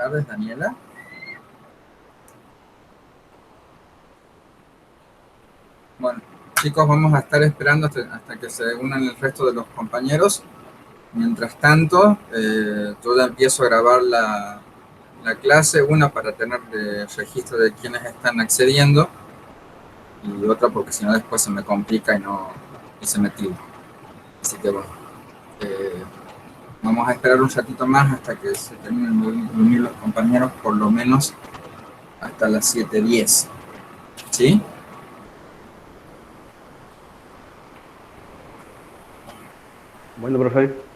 tardes, Daniela. Bueno, chicos, vamos a estar esperando hasta que se unan el resto de los compañeros. Mientras tanto, yo ya empiezo a grabar la clase, una para tener registro de quienes están accediendo y otra porque si no después se me complica y se me tilda. Así que bueno, eh, vamos a esperar un ratito más hasta que se terminen de unir los compañeros, por lo menos hasta las 7:10. ¿Sí? Bueno, profe.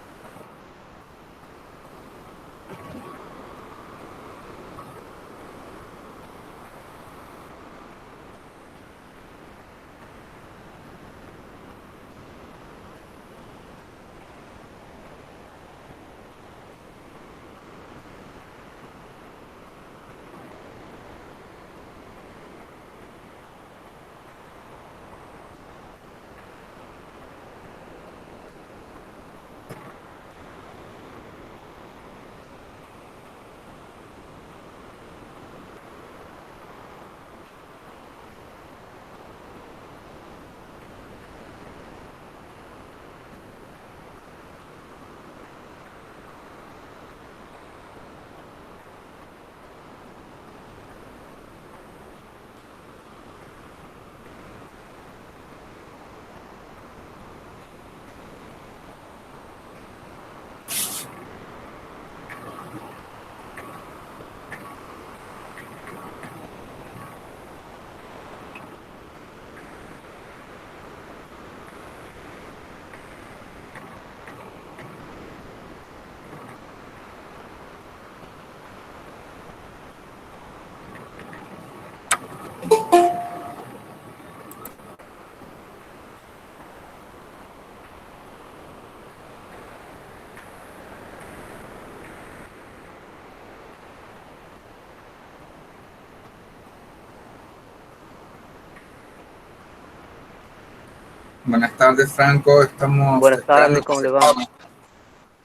Buenas tardes, Franco. Estamos Buenas esperando tardes, que ¿cómo se... le va?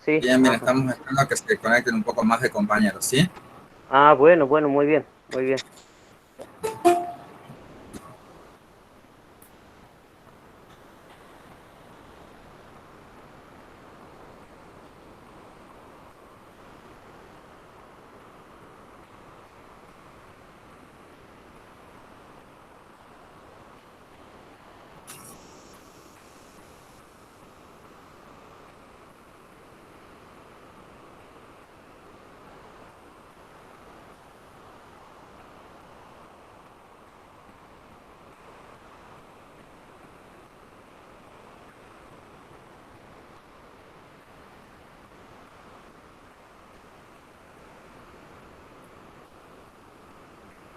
Sí, Bien, ajá. estamos esperando que se conecten un poco más de compañeros, ¿sí? Ah, bueno, muy bien, muy bien.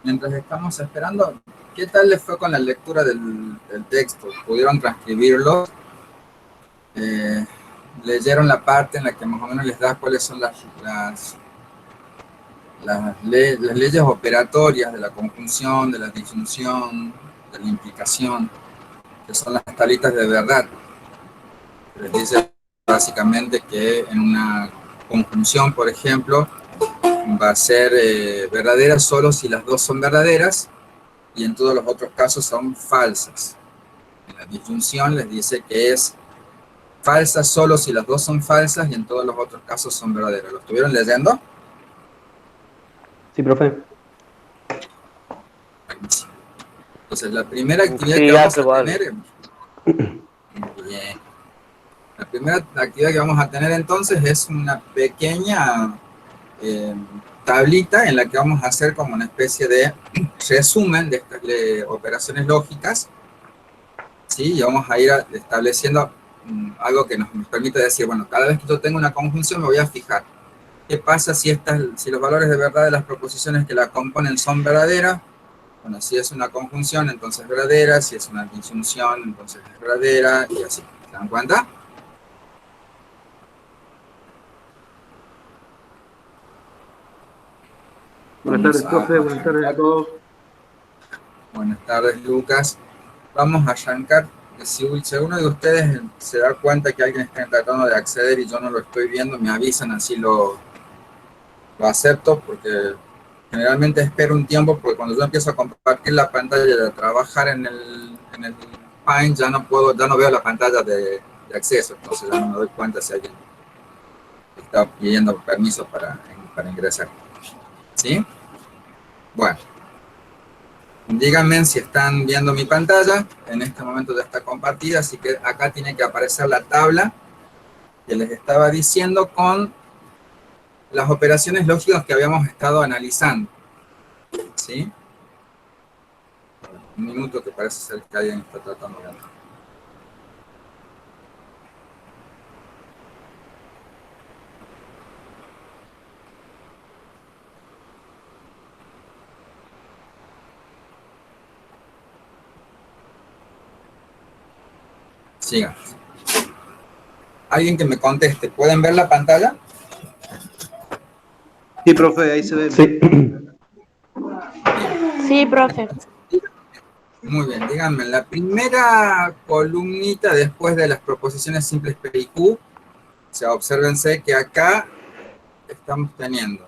Mientras estamos esperando, ¿qué tal les fue con la lectura del texto? ¿Pudieron transcribirlo? Eh, ¿Leyeron la parte en la que más o menos les da cuáles son las leyes operatorias de la conjunción, de la disyunción, de la implicación, que son las tablitas de verdad? Les dice básicamente que en una conjunción, por ejemplo, va a ser verdadera solo si las dos son verdaderas y en todos los otros casos son falsas. En la disyunción les dice que es falsa solo si las dos son falsas y en todos los otros casos son verdaderas. ¿Lo estuvieron leyendo? Sí, profe. Entonces, la primera actividad que Sí, vamos a algo, tener, algo. bien, la primera actividad que vamos a tener entonces es una pequeña eh, tablita en la que vamos a hacer como una especie de resumen de estas operaciones lógicas, ¿sí? Y vamos a ir estableciendo algo que nos permite decir, bueno, cada vez que yo tengo una conjunción me voy a fijar qué pasa si los valores de verdad de las proposiciones que la componen son verdaderas. Bueno, si es una conjunción, entonces es verdadera, si es una disyunción, entonces es verdadera, y así. ¿Se dan cuenta? Buenas Vamos tardes, a profe. Buenas tardes a arrancar. todos. Buenas tardes, Lucas. Vamos a arrancar. Si uno de ustedes se da cuenta que alguien está tratando de acceder y yo no lo estoy viendo, me avisan, así lo lo acepto porque generalmente espero un tiempo, porque cuando yo empiezo a compartir la pantalla de trabajar en el Paint, ya no veo la pantalla de acceso, entonces ya no me doy cuenta si alguien está pidiendo permiso para ingresar. ¿Sí? Bueno, díganme si están viendo mi pantalla. En este momento ya está compartida, así que acá tiene que aparecer la tabla que les estaba diciendo con las operaciones lógicas que habíamos estado analizando. ¿Sí? Un minuto que parece ser que alguien está tratando de hablar. Sigan. Alguien que me conteste. ¿Pueden ver la pantalla? Sí, profe, ahí se ve. Sí. Sí, profe. Muy bien, díganme, la primera columnita después de las proposiciones simples P y Q, o sea, obsérvense que acá estamos teniendo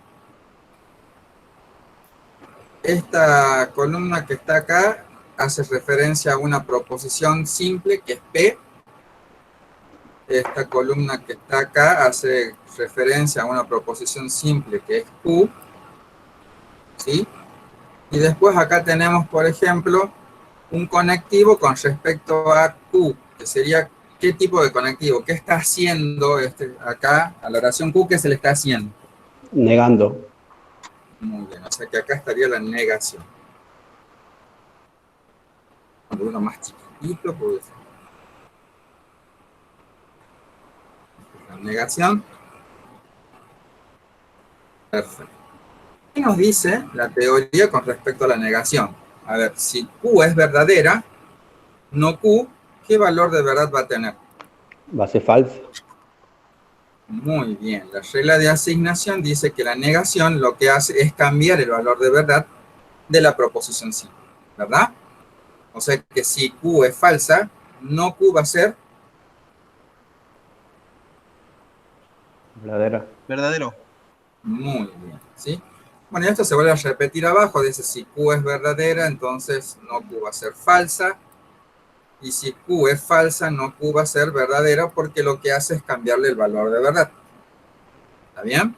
esta columna que está acá hace referencia a una proposición simple que es P. Esta columna que está acá hace referencia a una proposición simple que es Q. ¿Sí? Y después acá tenemos, por ejemplo, un conectivo con respecto a Q, que sería qué tipo de conectivo, qué está haciendo acá a la oración Q, qué se le está haciendo. Negando. Muy bien, o sea que acá estaría la negación. Cuando uno más chiquitito puede ser la negación. Perfecto. ¿Qué nos dice la teoría con respecto a la negación? A ver, si Q es verdadera, no Q, ¿qué valor de verdad va a tener? Va a ser falso. Muy bien, la regla de asignación dice que la negación lo que hace es cambiar el valor de verdad de la proposición simple, ¿verdad? O sea que si Q es falsa, no Q va a ser Verdadera. Verdadero. muy bien, ¿sí? Bueno, y esto se vuelve a repetir abajo, dice si Q es verdadera, entonces no Q va a ser falsa, y si Q es falsa, no Q va a ser verdadera, porque lo que hace es cambiarle el valor de verdad. ¿Está bien?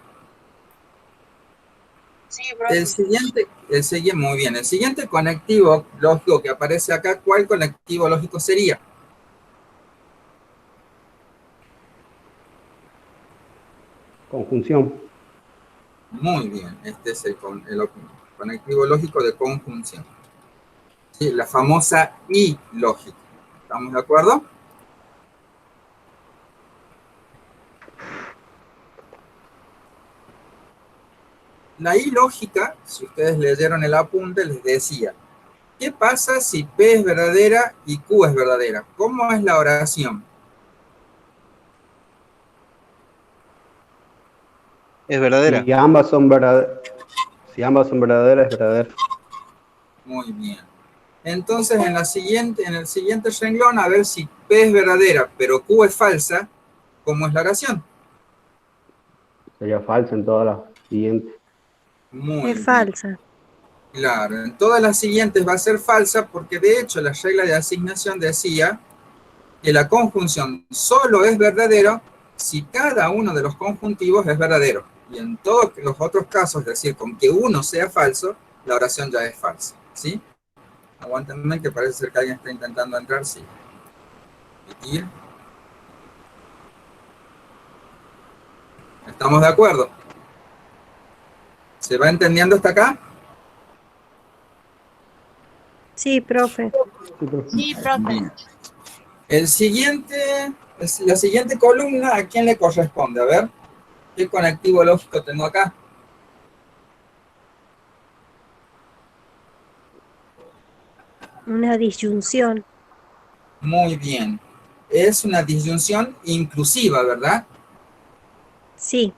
Sí, profe. Muy bien, el siguiente conectivo lógico que aparece acá, ¿cuál conectivo lógico sería? Conjunción. Muy bien, este es el conectivo lógico de conjunción. Sí, la famosa I lógica. ¿Estamos de acuerdo? La I lógica, si ustedes leyeron el apunte, les decía, ¿qué pasa si P es verdadera y Q es verdadera? ¿Cómo es la oración? Es verdadera. Si ambas son verdaderas, es verdadera. Muy bien. Entonces, en el siguiente renglón, a ver si P es verdadera, pero Q es falsa, ¿cómo es la oración? Sería falsa en todas las siguientes. Muy Es bien. falsa. Claro, en todas las siguientes va a ser falsa porque de hecho la regla de asignación decía que la conjunción solo es verdadero si cada uno de los conjuntivos es verdadero. Y en todos los otros casos, es decir, con que uno sea falso, la oración ya es falsa. ¿Sí? Aguántenme que parece ser que alguien está intentando entrar. Sí. Emitir. ¿Estamos de acuerdo? ¿Se va entendiendo hasta acá? Sí, profe. Sí, profe. Sí, profe. Bien. La siguiente columna, ¿a quién le corresponde? A ver, ¿qué conectivo lógico tengo acá? Una disyunción. Muy bien. Es una disyunción inclusiva, ¿verdad? Sí.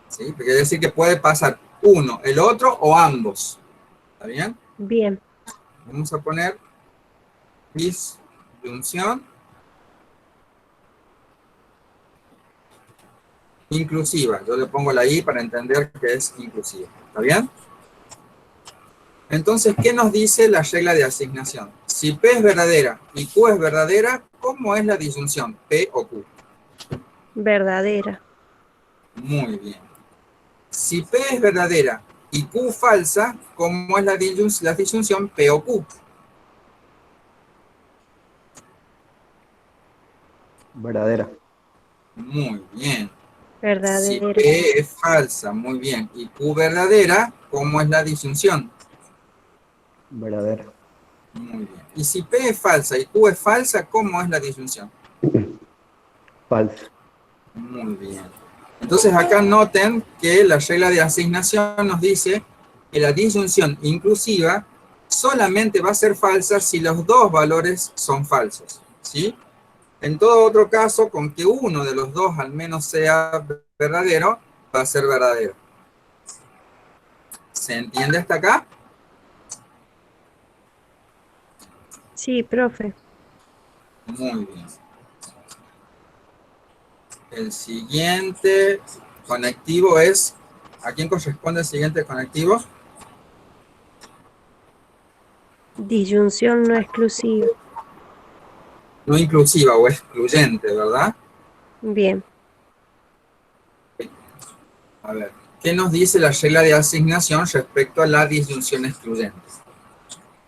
¿Sí? Quiere decir que puede pasar uno, el otro o ambos. ¿Está bien? Bien. Vamos a poner disyunción inclusiva. Yo le pongo la I para entender que es inclusiva. ¿Está bien? Entonces, ¿qué nos dice la regla de asignación? Si P es verdadera y Q es verdadera, ¿cómo es la disyunción? ¿P o Q? Verdadera. Muy bien. Si P es verdadera y Q falsa, ¿cómo es la disyunción P o Q? Verdadera. Muy bien. Si Verdadera. P es falsa, muy bien, y Q verdadera, ¿cómo es la disyunción? Verdadera. Muy bien. Y si P es falsa y Q es falsa, ¿cómo es la disyunción? Falsa. Muy bien. Entonces acá noten que la regla de asignación nos dice que la disyunción inclusiva solamente va a ser falsa si los dos valores son falsos, ¿sí? En todo otro caso, con que uno de los dos al menos sea verdadero, va a ser verdadero. ¿Se entiende hasta acá? Sí, profe. Muy bien. El siguiente conectivo es... ¿A quién corresponde el siguiente conectivo? Disyunción no exclusiva. No inclusiva o excluyente, ¿verdad? Bien. A ver, ¿qué nos dice la regla de asignación respecto a la disyunción excluyente?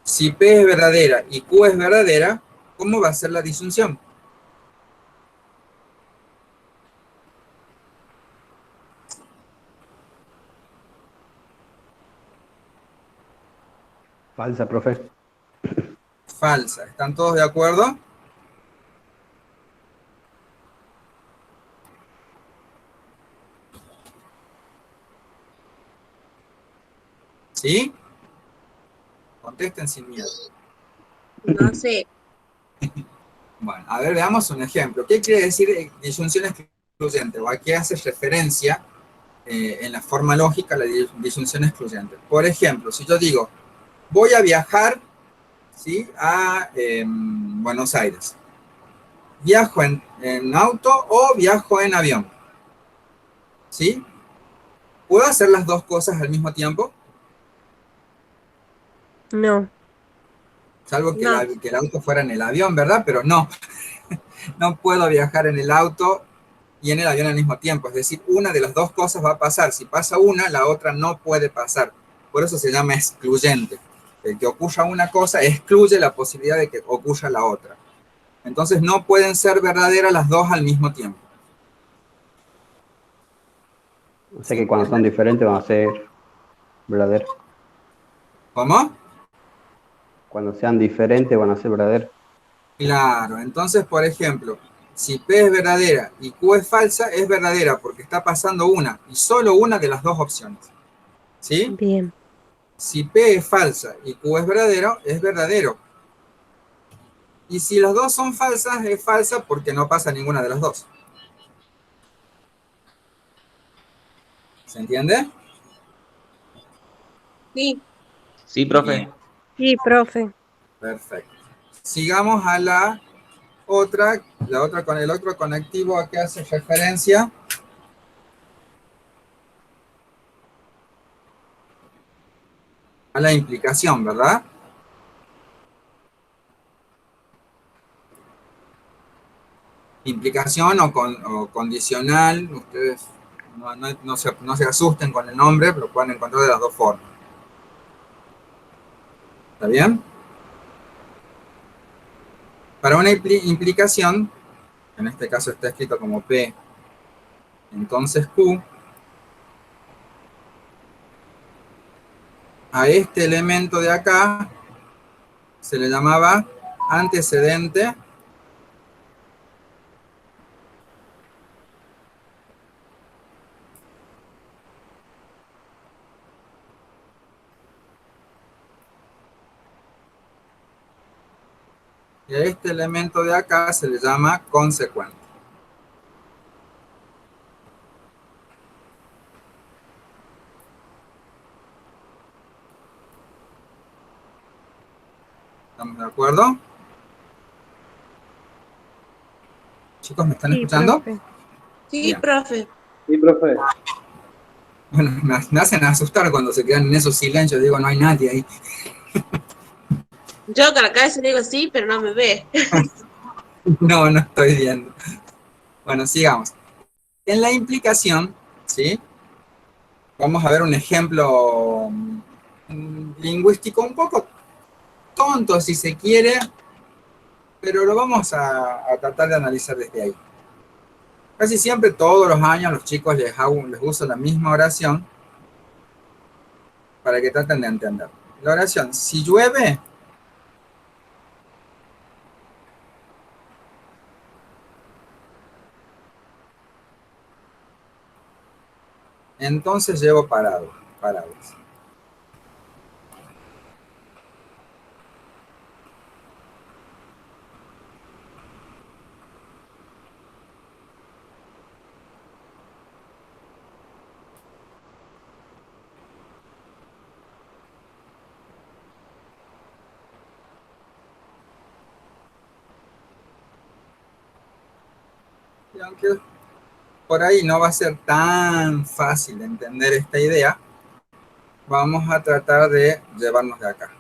Si P es verdadera y Q es verdadera, ¿cómo va a ser la disyunción? Falsa, profe. Falsa. ¿Están todos de acuerdo? ¿Sí? Contesten sin miedo. No sé. Bueno, a ver, veamos un ejemplo. ¿Qué quiere decir disyunción excluyente? ¿O a qué hace referencia en la forma lógica la disyunción excluyente? Por ejemplo, si yo digo, voy a viajar, ¿sí?, a Buenos Aires. ¿Viajo en auto o viajo en avión? ¿Sí? ¿Puedo hacer las dos cosas al mismo tiempo? No. Salvo que, No. que el auto fuera en el avión, ¿verdad? Pero no, no puedo viajar en el auto y en el avión al mismo tiempo. Es decir, una de las dos cosas va a pasar. Si pasa una, la otra no puede pasar. Por eso se llama excluyente. El que ocurra una cosa excluye la posibilidad de que ocurra la otra. Entonces no pueden ser verdaderas las dos al mismo tiempo. O sea ¿Se que cuando son entiende? diferentes van a ser verdaderas. ¿Cómo? Cuando sean diferentes van a ser verdaderas. Claro, entonces, por ejemplo, si P es verdadera y Q es falsa, es verdadera porque está pasando una y solo una de las dos opciones. ¿Sí? Bien. Si P es falsa y Q es verdadero, es verdadero. Y si las dos son falsas, es falsa porque no pasa ninguna de las dos. ¿Se entiende? Sí. Sí, Bien, profe. Sí, profe. perfecto. Sigamos a la otra con el otro conectivo a que hace referencia. A la implicación, ¿verdad? Implicación o condicional, ustedes no se asusten con el nombre, lo pueden encontrar de las dos formas. ¿Está bien? Para una implicación, en este caso está escrito como P, entonces Q, a este elemento de acá se le llamaba antecedente y a este elemento de acá se le llama consecuente. ¿Estamos de acuerdo? Chicos, ¿me están Sí, escuchando? profe. Sí, Bien. profe. Sí, profe. Bueno, me hacen asustar cuando se quedan en esos silencios. Digo, no hay nadie ahí. Yo con la cabeza digo sí, pero no me ve. No, no estoy viendo. Bueno, sigamos. En la implicación, ¿sí? Vamos a ver un ejemplo lingüístico un poco tonto, si se quiere, pero lo vamos a tratar de analizar desde ahí. Casi siempre, todos los años, los chicos les uso la misma oración para que traten de entender. La oración, si llueve, entonces llevo paraguas. Y aunque por ahí no va a ser tan fácil de entender esta idea, vamos a tratar de llevarnos de acá.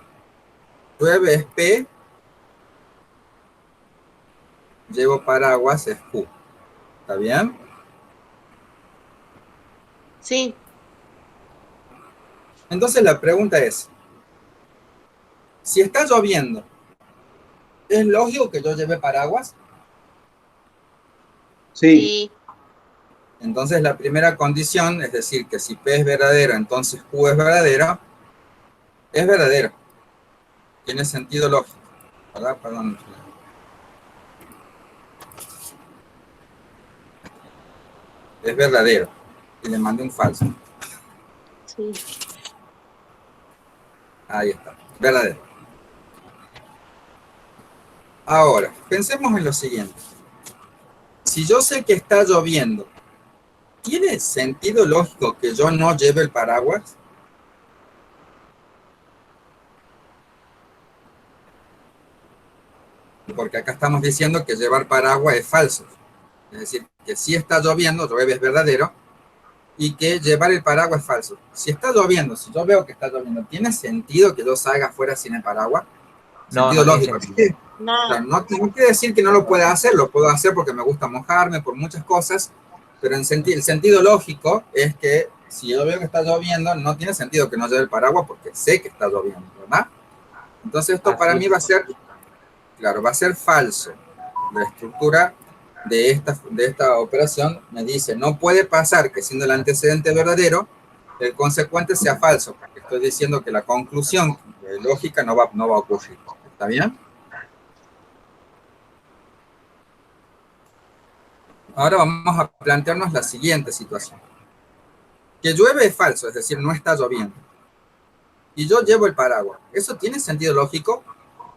Llueve es P, llevo paraguas es Q. ¿Está bien? Sí, Entonces la pregunta es, si está lloviendo, ¿es lógico que yo lleve paraguas? Sí. sí, Entonces la primera condición, es decir, que si P es verdadero, entonces Q es verdadero, es verdadero. Tiene sentido lógico, ¿verdad? Perdón. Es verdadero. Y le mandé un falso. sí. Ahí está. Verdadero. Ahora, pensemos en lo siguiente. Si yo sé que está lloviendo, ¿tiene sentido lógico que yo no lleve el paraguas? Porque acá estamos diciendo que llevar paraguas es falso. Es decir, que si está lloviendo, llueve es verdadero, y que llevar el paraguas es falso. Si está lloviendo, si yo veo que está lloviendo, ¿tiene sentido que yo salga afuera sin el paraguas? No, Sentido no tiene lógico. sentido. Claro, No, no quiere decir que no lo pueda hacer, lo puedo hacer porque me gusta mojarme, por muchas cosas, pero el sentido lógico es que si yo veo que está lloviendo, no tiene sentido que no lleve el paraguas porque sé que está lloviendo, ¿verdad? Entonces esto para Así mí es. va a ser, claro, va a ser falso. La estructura de esta operación me dice, no puede pasar que siendo el antecedente verdadero, el consecuente sea falso, porque estoy diciendo que la conclusión lógica no va a ocurrir. ¿Está bien? Ahora vamos a plantearnos la siguiente situación. Que llueve es falso, es decir, no está lloviendo. Y yo llevo el paraguas. ¿Eso tiene sentido lógico?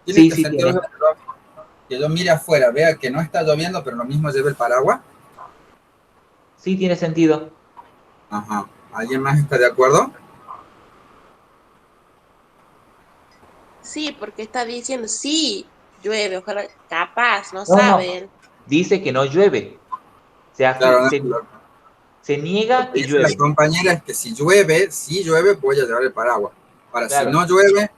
¿Tiene Sí, este sí sentido tiene. lógico que yo mire afuera, vea que no está lloviendo, pero lo mismo lleve el paraguas? Sí tiene sentido. Ajá. ¿Alguien más está de acuerdo? sí, porque está diciendo sí, llueve, ojalá, capaz, no No, no. saben. Dice que no llueve. Claro, Se lo niega que que dice la llueve. compañera es que si llueve, voy a llevar el paraguas. Ahora, si Claro. no llueve,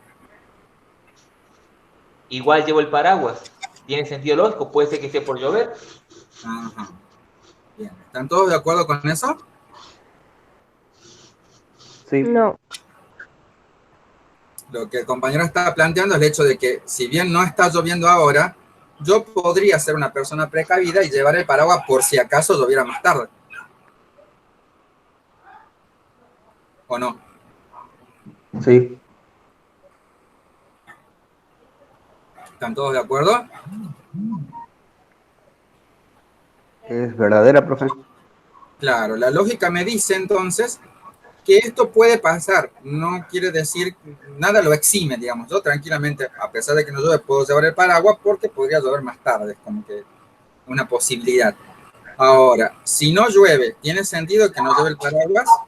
Igual llevo el paraguas. Tiene sentido lógico. Puede ser que esté por llover. ajá. Bien. ¿Están todos de acuerdo con eso? Sí, No. Lo que el compañero está planteando es el hecho de que si bien no está lloviendo ahora, yo podría ser una persona precavida y llevar el paraguas por si acaso lloviera más tarde. ¿O no? sí, ¿Están todos de acuerdo? es verdadera, profe. Claro, la lógica me dice entonces que esto puede pasar. No quiere decir, nada lo exime, digamos. Yo tranquilamente, a pesar de que no llueve, puedo llevar el paraguas porque podría llover más tarde. Es como que una posibilidad. Ahora, si no llueve, ¿tiene sentido que no lleve el paraguas?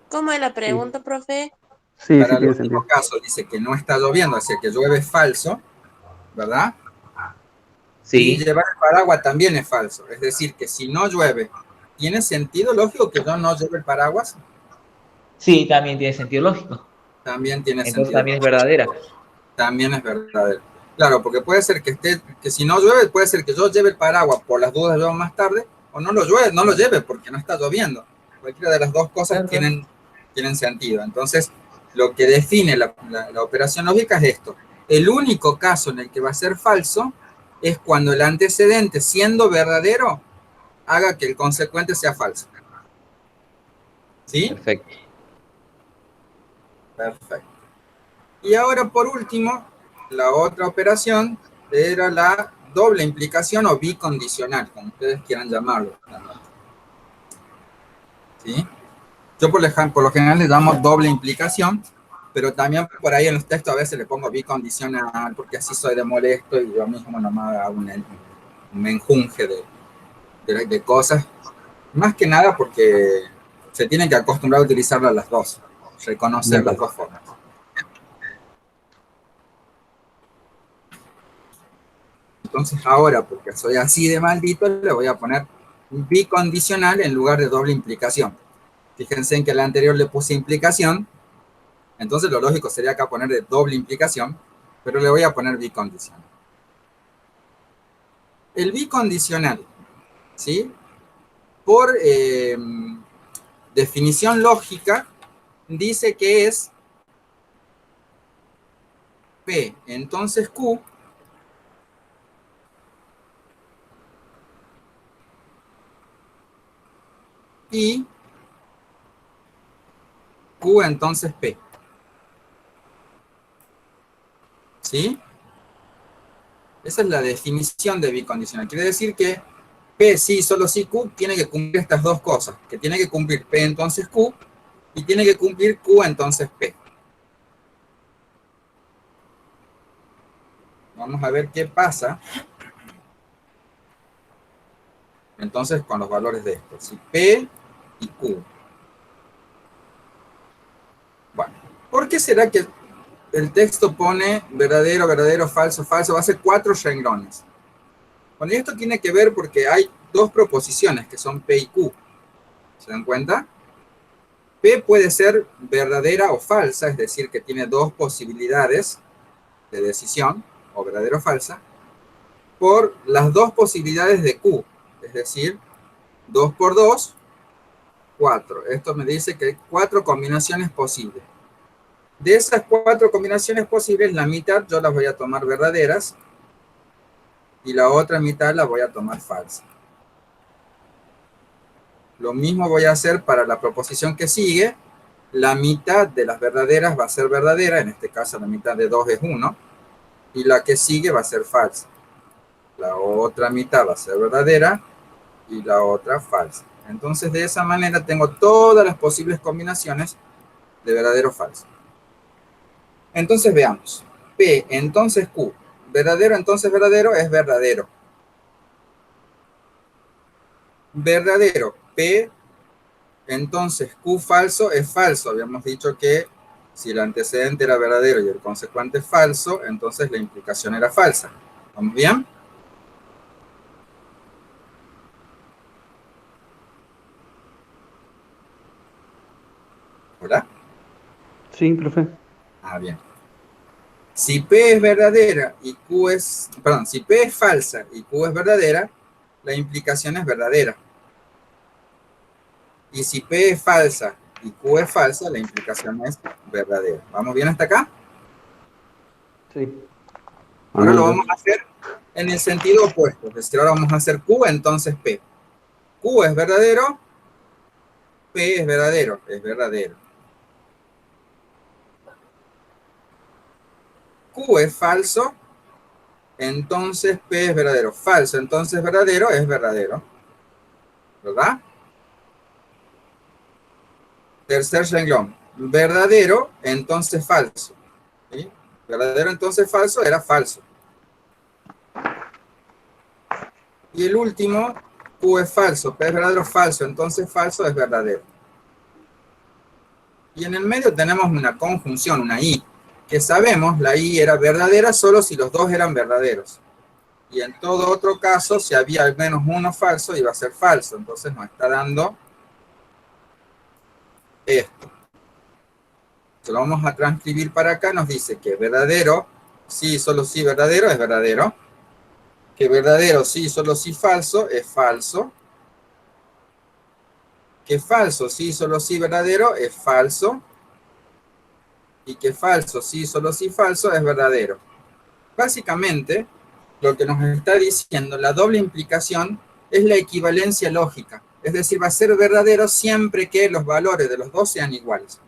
¿Cómo es la Sí, pregunta, profe? sí, sí Para tiene los únicos sentido. casos dice que no está lloviendo, así que llueve es falso. ¿verdad? Y Sí, llevar el paraguas también es falso. Es decir, que si no llueve, ¿tiene sentido lógico que yo no lleve el paraguas? sí, también tiene sentido lógico. También tiene Entonces sentido también es lógico. verdadera. También es verdadero. Claro, porque puede ser que si no llueve, puede ser que yo lleve el paraguas por las dudas llueva más tarde, o no lo llueve, no lo lleve porque no está lloviendo. Cualquiera de las dos cosas Claro, claro. tienen sentido. Entonces, lo que define la operación lógica es esto. El único caso en el que va a ser falso es cuando el antecedente, siendo verdadero, haga que el consecuente sea falso. ¿Sí? Perfecto. Perfecto. Y ahora, por último, la otra operación era la doble implicación o bicondicional, como ustedes quieran llamarlo. ¿Sí? Yo por lo general le damos doble implicación, pero también por ahí en los textos a veces le pongo bicondicional, porque así soy de molesto y yo mismo nomás hago un menjunje de cosas. Más que nada porque se tienen que acostumbrar a utilizarlas las dos, reconocer las dos formas. Entonces ahora, porque soy así de maldito, le voy a poner bicondicional en lugar de doble implicación. Fíjense en que la anterior le puse implicación, entonces lo lógico sería acá poner de doble implicación, pero le voy a poner bicondicional. El bicondicional, ¿sí? Por definición lógica, dice que es P, entonces Q, y Q entonces P. ¿Sí? Esa es la definición de bicondicional. Quiere decir que P sí, solo sí Q tiene que cumplir estas dos cosas, que tiene que cumplir P entonces Q y tiene que cumplir Q entonces P. Vamos a ver qué pasa entonces con los valores de esto. Si P y Q. Bueno, ¿por qué será que el texto pone verdadero, verdadero, falso, falso? Va a ser 4 renglones. Bueno, y esto tiene que ver porque hay dos proposiciones que son P y Q. ¿Se dan cuenta? P puede ser verdadera o falsa, es decir, que tiene dos posibilidades de decisión, o verdadera o falsa, por las dos posibilidades de Q, es decir, 2 por 2, 4. Esto me dice que hay 4 combinaciones posibles. De esas 4 combinaciones posibles, la mitad yo las voy a tomar verdaderas y la otra mitad la voy a tomar falsa. Lo mismo voy a hacer para la proposición que sigue. La mitad de las verdaderas va a ser verdadera, en este caso la mitad de 2 es 1, y la que sigue va a ser falsa. La otra mitad va a ser verdadera y la otra falsa. Entonces de esa manera tengo todas las posibles combinaciones de verdadero o falso. Entonces veamos. P entonces Q. Verdadero entonces verdadero es verdadero. Verdadero. P entonces Q falso es falso. Habíamos dicho que si el antecedente era verdadero y el consecuente falso, entonces la implicación era falsa. ¿Vamos bien? ¿Hola? Sí, profe. Ah, bien. Si P es verdadera y Q es, perdón, si P es falsa y Q es verdadera, la implicación es verdadera. Y si P es falsa y Q es falsa, la implicación es verdadera. ¿Vamos bien hasta acá? Sí. Ahora lo Amén. vamos a hacer en el sentido opuesto. Es decir, ahora vamos a hacer Q, entonces P. Q es verdadero, P es verdadero, es verdadero. Q es falso, entonces P es verdadero. Falso, entonces verdadero, es verdadero. ¿Verdad? Tercer renglón. Verdadero, entonces falso. ¿Sí? Verdadero, entonces falso, era falso. Y el último, Q es falso, P es verdadero, falso, entonces falso es verdadero. Y en el medio tenemos una conjunción, una I. que sabemos, la y era verdadera solo si los dos eran verdaderos. Y en todo otro caso, si había al menos uno falso, iba a ser falso. Entonces nos está dando esto. Se lo vamos a transcribir para acá. Nos dice que verdadero, sí, solo sí, verdadero, es verdadero. Que verdadero, sí, solo sí, falso, es falso. Que falso, sí, solo sí, verdadero, es falso. Y que falso, sí, solo sí, falso, es verdadero. Básicamente, lo que nos está diciendo la doble implicación es la equivalencia lógica. Es decir, va a ser verdadero siempre que los valores de los dos sean iguales.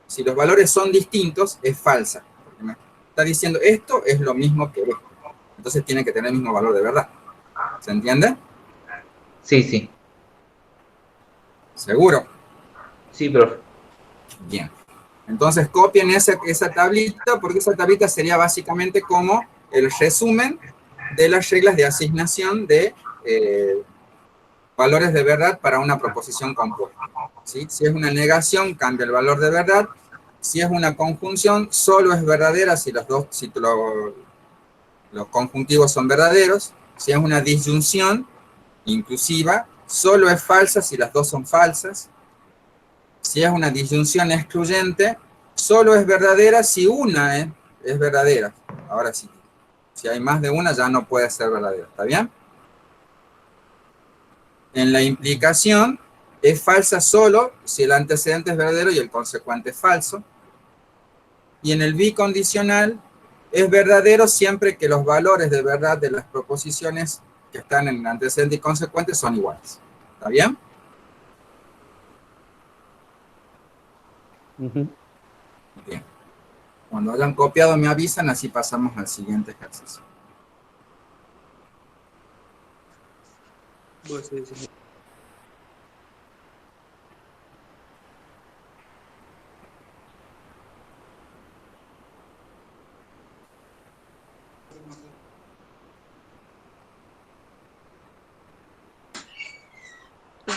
Si los valores son distintos, es falsa. Porque me está diciendo esto es lo mismo que esto. Entonces tiene que tener el mismo valor de verdad. ¿Se entiende? Sí, sí. ¿Seguro? Sí, profe. Bien. Entonces copien esa tablita, porque esa tablita sería básicamente como el resumen de las reglas de asignación de valores de verdad para una proposición compuesta. ¿Sí? Si es una negación, cambia el valor de verdad. Si es una conjunción, solo es verdadera si los conjuntivos son verdaderos. Si es una disyunción inclusiva, solo es falsa si las dos son falsas. Si es una disyunción excluyente, solo es verdadera si una es verdadera. Ahora sí, si hay más de una ya no puede ser verdadera. ¿Está bien? En la implicación es falsa solo si el antecedente es verdadero y el consecuente es falso. Y en el bicondicional es verdadero siempre que los valores de verdad de las proposiciones que están en antecedente y consecuente son iguales. ¿Está bien? Bien. Cuando hayan copiado me avisan, así pasamos al siguiente ejercicio.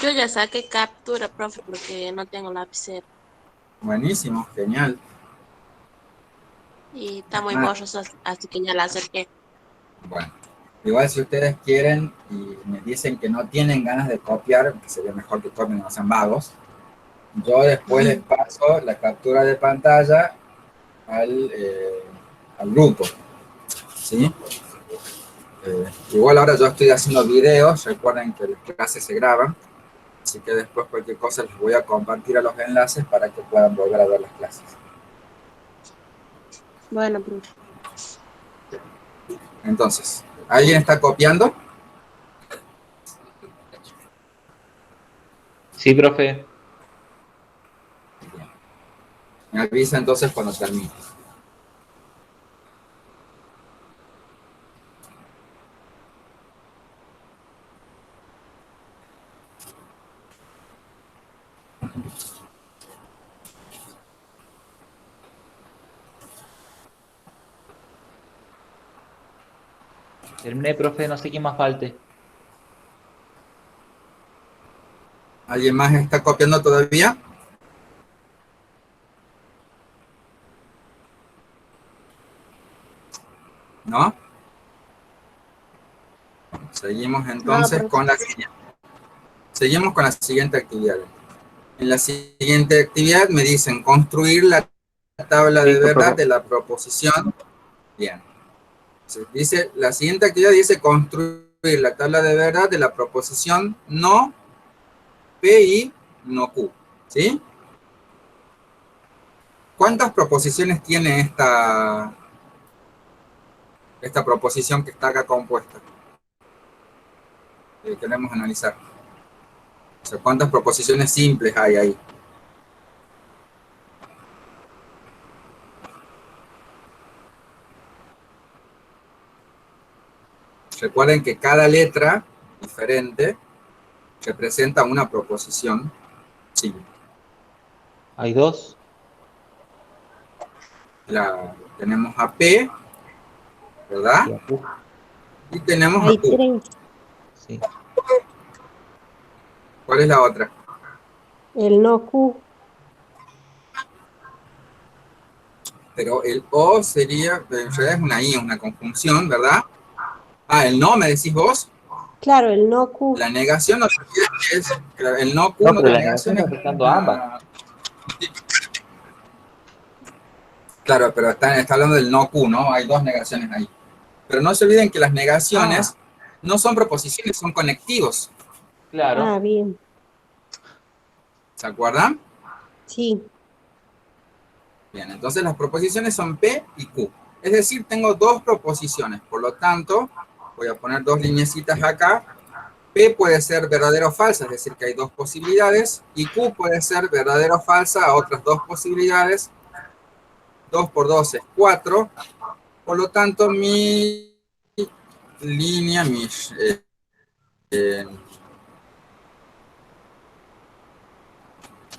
Yo ya saqué captura, profe, porque no tengo lapicero. Buenísimo, genial. Y está muy borroso, así que ya la acerqué. Bueno, igual si ustedes quieren y me dicen que no tienen ganas de copiar, que sería mejor que copien, no sean vagos, yo después les paso la captura de pantalla al grupo, ¿sí? Igual ahora yo estoy haciendo videos, recuerden que las clases se graban, así que después cualquier cosa les voy a compartir a los enlaces para que puedan volver a ver las clases. Bueno, profe. Entonces, ¿alguien está copiando? Sí, profe. Me avisa entonces cuando termine. Terminé, profe, no sé quién más falte. ¿Alguien más está copiando todavía? ¿No? Seguimos entonces No, con la siguiente. Seguimos con la siguiente actividad. En la siguiente actividad me dicen construir la tabla de Listo, verdad profe. de la proposición. Bien. Dice, la siguiente actividad dice construir la tabla de verdad de la proposición no P y no Q. ¿Sí? ¿Cuántas proposiciones tiene esta proposición que está acá compuesta? Queremos analizar. O sea, ¿cuántas proposiciones simples hay ahí? Recuerden que cada letra diferente representa una proposición simple. Hay dos. Tenemos a P, ¿verdad? Y a Q. Y tenemos Hay a Q. 3. Sí. ¿Cuál es la otra? El no Q. pero el o sería, en realidad es una i, una conjunción, ¿verdad? Ah, el no, ¿me decís vos? Claro, el no Q. La negación no te olvides que es, claro, el no Q, No, no, pero la la negación negación es está afectando a ambas. Claro, pero está hablando del no Q, ¿no? Hay dos negaciones ahí. Pero no se olviden que las negaciones no son proposiciones, son conectivos. Claro. Ah, bien. ¿Se acuerdan? Sí. Bien, entonces las proposiciones son P y Q. Es decir, tengo dos proposiciones. Por lo tanto, voy a poner dos lineecitas acá. P puede ser verdadero o falsa, es decir, que hay dos posibilidades. Y Q puede ser verdadero o falsa a otras dos posibilidades. 2 por 2 es 4. Por lo tanto, mi línea,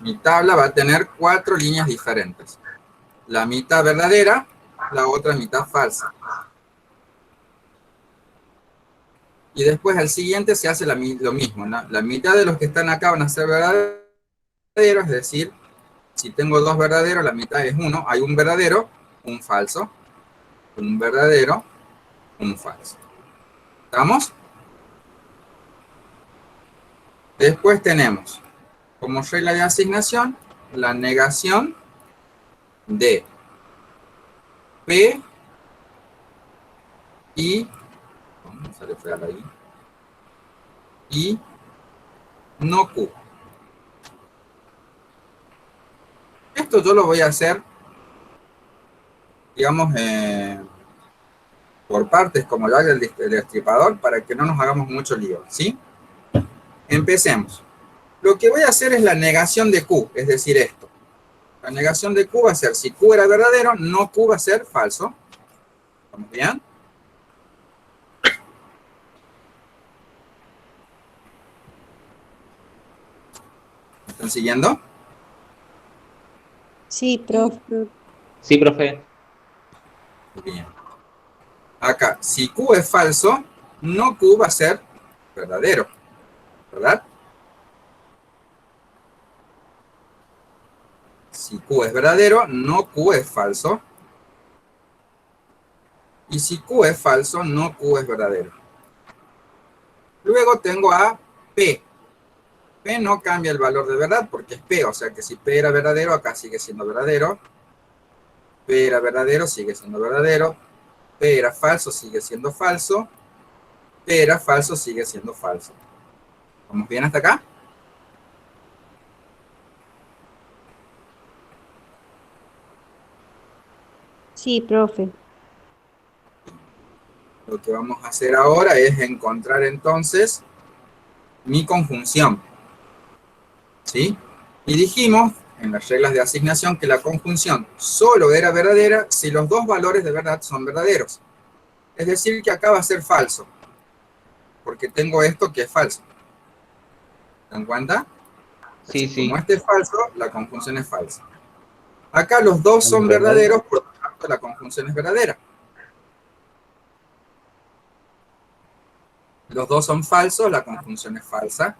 mi tabla va a tener 4 líneas diferentes. La mitad verdadera, la otra mitad falsa. Y después al siguiente se hace lo mismo, ¿no? La mitad de los que están acá van a ser verdaderos, es decir, si tengo dos verdaderos, la mitad es uno. Hay un verdadero, un falso, un verdadero, un falso. ¿Estamos? Después tenemos, como regla de asignación, la negación de P y, ¿cómo sale fea la I? Y no Q. Esto yo lo voy a hacer, digamos, por partes, como lo haga el destripador, para que no nos hagamos mucho lío, ¿sí? Empecemos. Lo que voy a hacer es la negación de Q, es decir, esto. La negación de Q va a ser, si Q era verdadero, no Q va a ser falso. ¿Estamos bien? ¿Me están siguiendo? Sí, profe. Sí, profe. Bien. Acá, si Q es falso, no Q va a ser verdadero, ¿verdad? Si Q es verdadero, no Q es falso. Y si Q es falso, no Q es verdadero. Luego tengo a P. P no cambia el valor de verdad porque es P, o sea que si P era verdadero, acá sigue siendo verdadero. P era verdadero, sigue siendo verdadero. P era falso, sigue siendo falso. P era falso, sigue siendo falso. ¿Vamos bien hasta acá? Sí, profe. Lo que vamos a hacer ahora es encontrar entonces mi conjunción. ¿Sí? Y dijimos en las reglas de asignación que la conjunción solo era verdadera si los dos valores de verdad son verdaderos. Es decir, que acá va a ser falso, porque tengo esto que es falso. ¿Se dan cuenta? Sí, Así, como sí. este es falso, la conjunción es falsa. Acá los dos son verdaderos, por lo tanto la conjunción es verdadera. Los dos son falsos, la conjunción es falsa.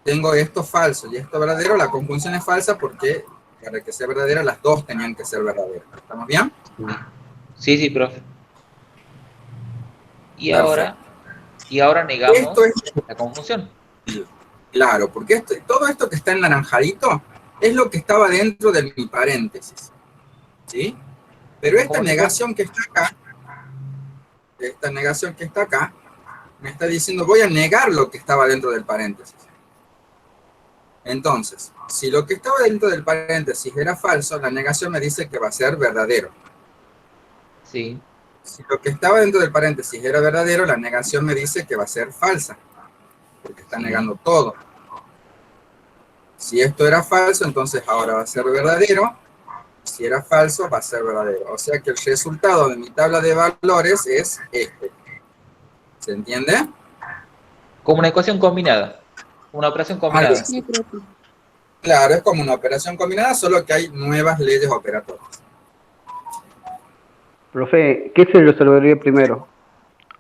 Tengo esto falso y esto verdadero, la conjunción es falsa porque para que sea verdadera las dos tenían que ser verdaderas. ¿Estamos bien? Sí, sí, profe. Perfecto. Y ahora negamos Esto es la conjunción. claro, porque todo esto que está en naranjadito es lo que estaba dentro de mi paréntesis. ¿Sí? Pero esta Como si fuera- negación que está acá, me está diciendo voy a negar lo que estaba dentro del paréntesis. Entonces, si lo que estaba dentro del paréntesis era falso, la negación me dice que va a ser verdadero. Sí. Si lo que estaba dentro del paréntesis era verdadero, la negación me dice que va a ser falsa, porque está Sí. negando todo. Si esto era falso, entonces ahora va a ser verdadero. Si era falso, va a ser verdadero. O sea que el resultado de mi tabla de valores es este. ¿Se entiende? Como una ecuación combinada. Una operación Algo combinada. así. Claro, es como una operación combinada, solo que hay nuevas leyes operatorias. Profe, ¿qué se resolvería primero?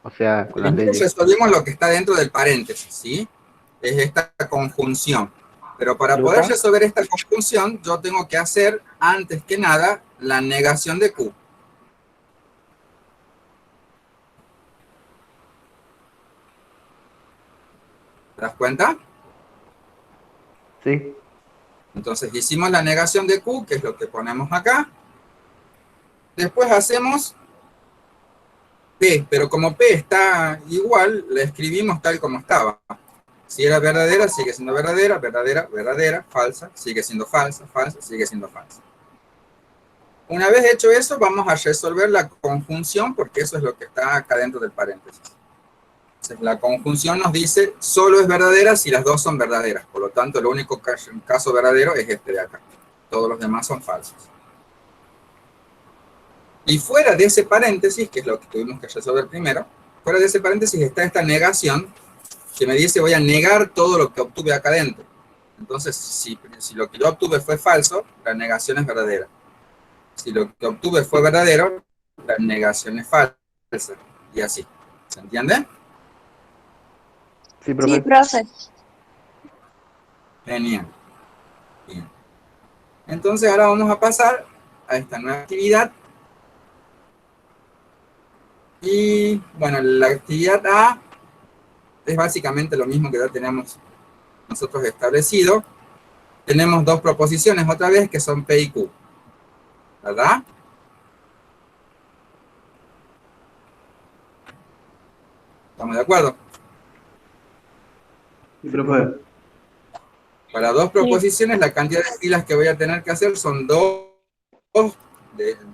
O sea, con las Primero leyes. resolvimos lo que está dentro del paréntesis, ¿sí? Es esta conjunción. Pero para poder Lucas. resolver esta conjunción, yo tengo que hacer, antes que nada, la negación de Q. ¿Te das cuenta? Sí. Entonces hicimos la negación de Q, que es lo que ponemos acá. Después hacemos P, pero como P está igual, la escribimos tal como estaba. Si era verdadera, sigue siendo verdadera, verdadera, verdadera, falsa, sigue siendo falsa, falsa, sigue siendo falsa. Una vez hecho eso, vamos a resolver la conjunción, porque eso es lo que está acá dentro del paréntesis. Entonces, la conjunción nos dice, solo es verdadera si las dos son verdaderas. Por lo tanto, el único caso verdadero es este de acá. Todos los demás son falsos. Y fuera de ese paréntesis, que es lo que tuvimos que resolver primero, fuera de ese paréntesis está esta negación, que me dice voy a negar todo lo que obtuve acá adentro. Entonces, si lo que yo obtuve fue falso, la negación es verdadera. Si lo que obtuve fue verdadero, la negación es falsa. Y así. ¿Se entiende? Sí, Sí, profe. profe. Genial. Bien. Entonces ahora vamos a pasar a esta nueva actividad. Y bueno, la actividad A es básicamente lo mismo que ya tenemos nosotros establecido. Tenemos dos proposiciones otra vez que son P y Q. ¿Verdad? ¿Estamos de acuerdo? Sí, profe. Para dos Sí. proposiciones, la cantidad de filas que voy a tener que hacer son dos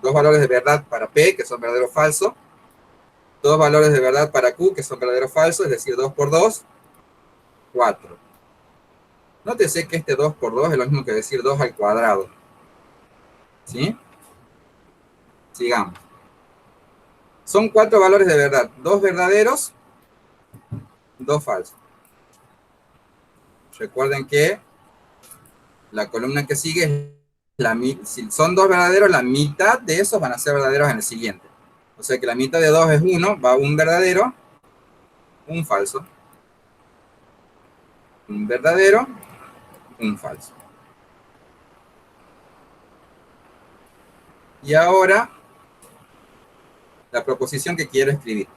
valores de verdad para P, que son verdadero o falso, dos valores de verdad para Q, que son verdadero o falso, es decir, 2 por 2, 4. Nótese que este 2 por 2 es lo mismo que decir 2 al cuadrado. ¿Sí? Sigamos. Son 4 valores de verdad, 2 verdaderos, 2 falsos. Recuerden que la columna que sigue es si son 2 verdaderos, la mitad de esos van a ser verdaderos en el siguiente. O sea que la mitad de 2 es 1, va un verdadero, un falso, un verdadero, un falso. Y ahora, la proposición que quiero escribir.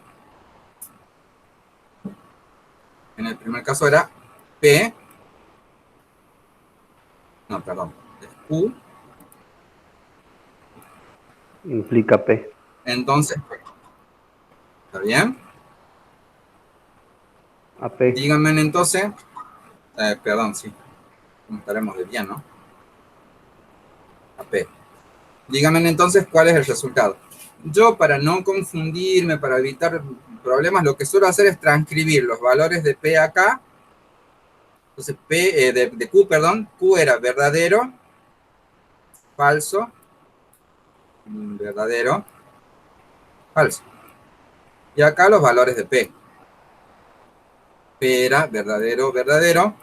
En el primer caso era P, no, perdón, es Q, Implica P. entonces, ¿está bien? AP. Díganme entonces, perdón, sí, comentaremos de bien, ¿no? A P. Díganme entonces cuál es el resultado. Yo, para no confundirme, para evitar problemas, lo que suelo hacer es transcribir los valores de P acá. Entonces, de Q, perdón, Q era verdadero, falso, verdadero, falso. Y acá los valores de P. P era verdadero, verdadero,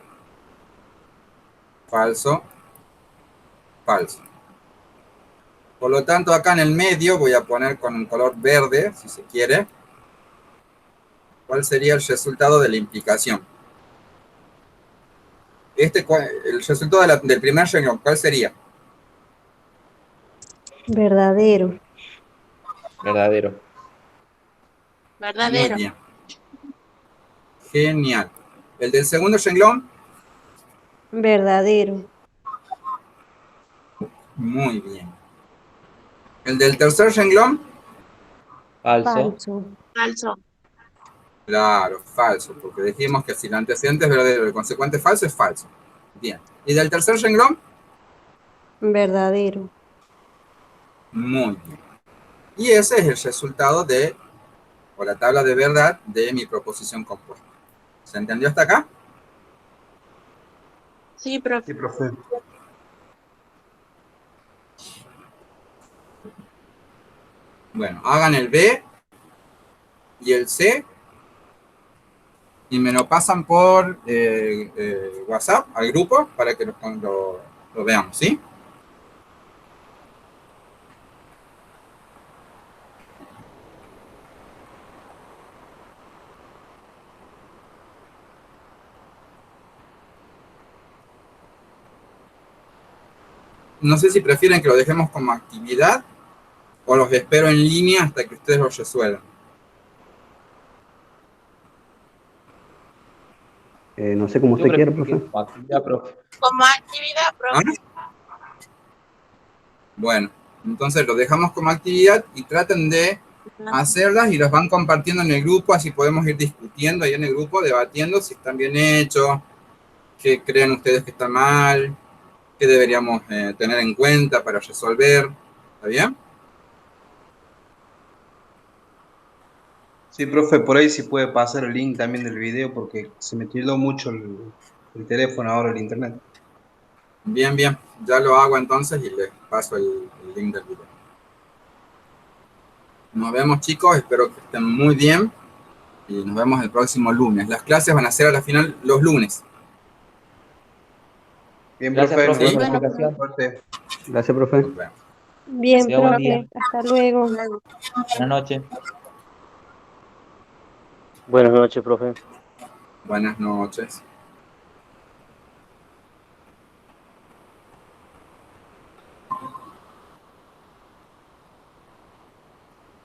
falso, falso. Por lo tanto, acá en el medio voy a poner con un color verde, si se quiere, cuál sería el resultado de la implicación. El resultado del primer renglón, ¿cuál sería? Verdadero. Verdadero. Muy Verdadero. bien. Genial. El del segundo renglón, Verdadero. muy bien. El del tercer renglón, Falso. Falso. Falso. claro, falso, porque dijimos que si el antecedente es verdadero y el consecuente falso, es falso. Bien. ¿Y del tercer renglón? Verdadero. Muy bien. Y ese es el resultado o la tabla de verdad de mi proposición compuesta. ¿Se entendió hasta acá? Sí, profe. Sí, profe. Bueno, hagan el B y el C y me lo pasan por WhatsApp al grupo para que lo veamos, ¿sí? no sé si prefieren que lo dejemos como actividad o los espero en línea hasta que ustedes lo resuelvan. No sé cómo Yo usted quiera, prefiero que profe. como actividad, profe. Como actividad, profe. ¿Ah? Bueno, entonces lo dejamos como actividad y traten de hacerlas y los van compartiendo en el grupo, así podemos ir discutiendo ahí en el grupo, debatiendo si están bien hechos, qué creen ustedes que está mal, qué deberíamos tener en cuenta para resolver. ¿Está bien? Sí, profe, por ahí sí puede pasar el link también del video porque se me tildó mucho el teléfono ahora, el internet. Bien, bien. Ya lo hago entonces y les paso el link del video. Nos vemos, chicos. Espero que estén muy bien. Y nos vemos el próximo lunes. Las clases van a ser a la final los lunes. Bien, Gracias, profe, nos profe, por vemos. la explicación. Suerte. Gracias, profe. Nos vemos. Bien, Sea buen día. profe. Hasta luego. Buenas noches. Buenas noches, profe. Buenas noches.